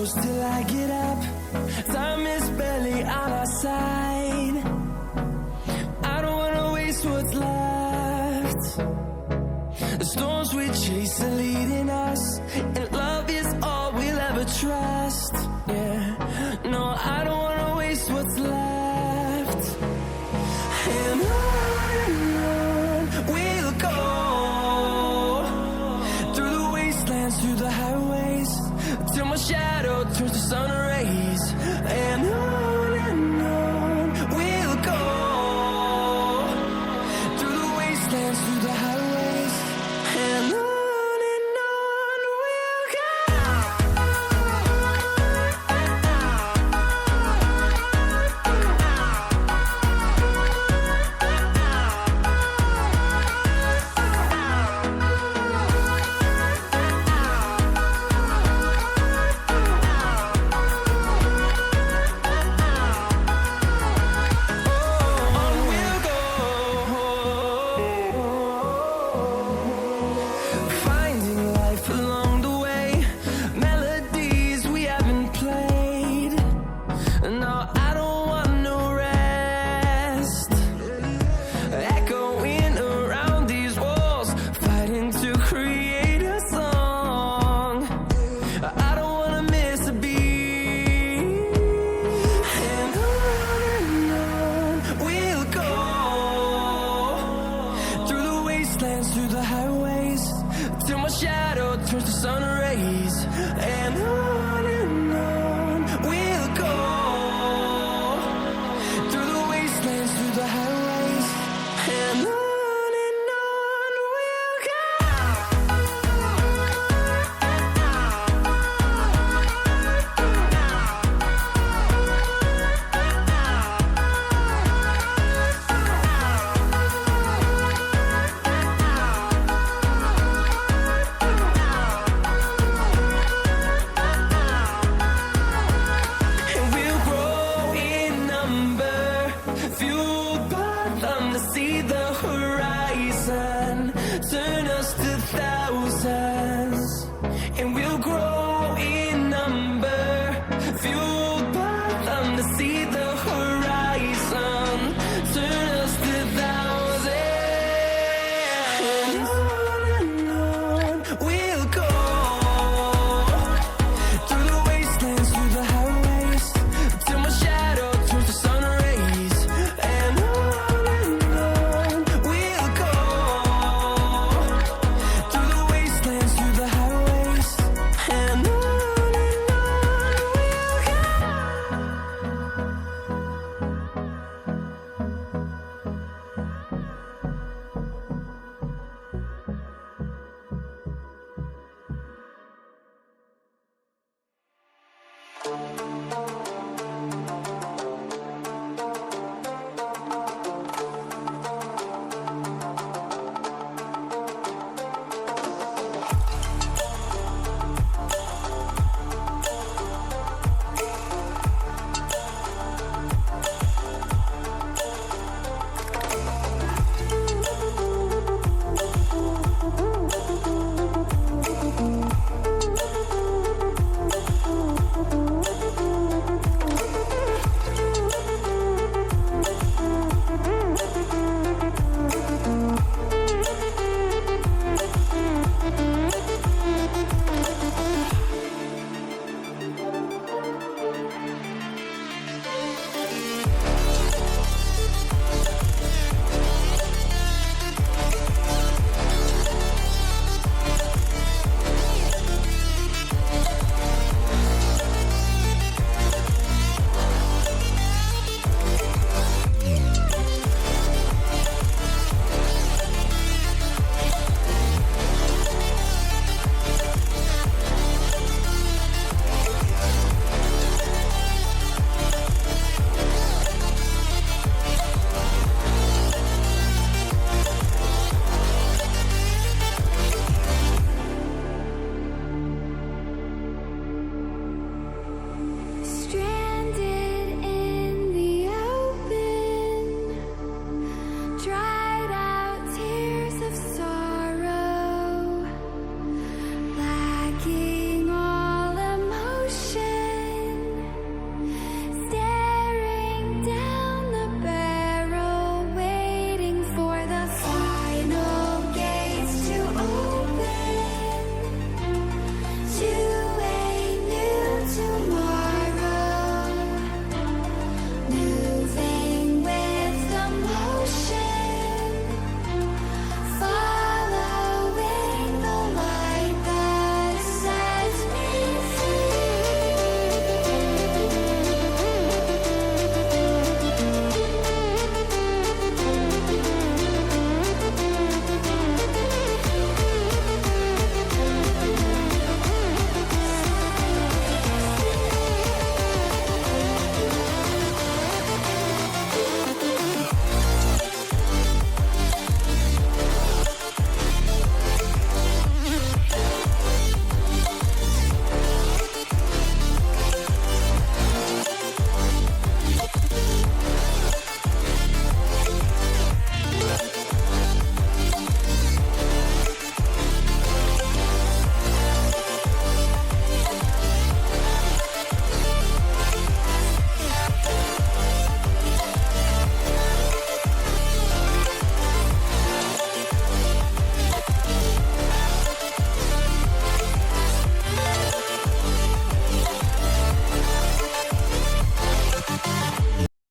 close till I get up. Time is barely on our side. I don't wanna waste what's left. The storms we chase are leading us, and love is all we'll ever trust. Yeah, no, I don't wanna waste what's left. And on we'll go, through the wastelands, through the highways, till my shadow turns to sun rays. And on we'll go, through the wastelands, through the highways, and on we'll go. Finding life along the way, melodies we haven't played. No,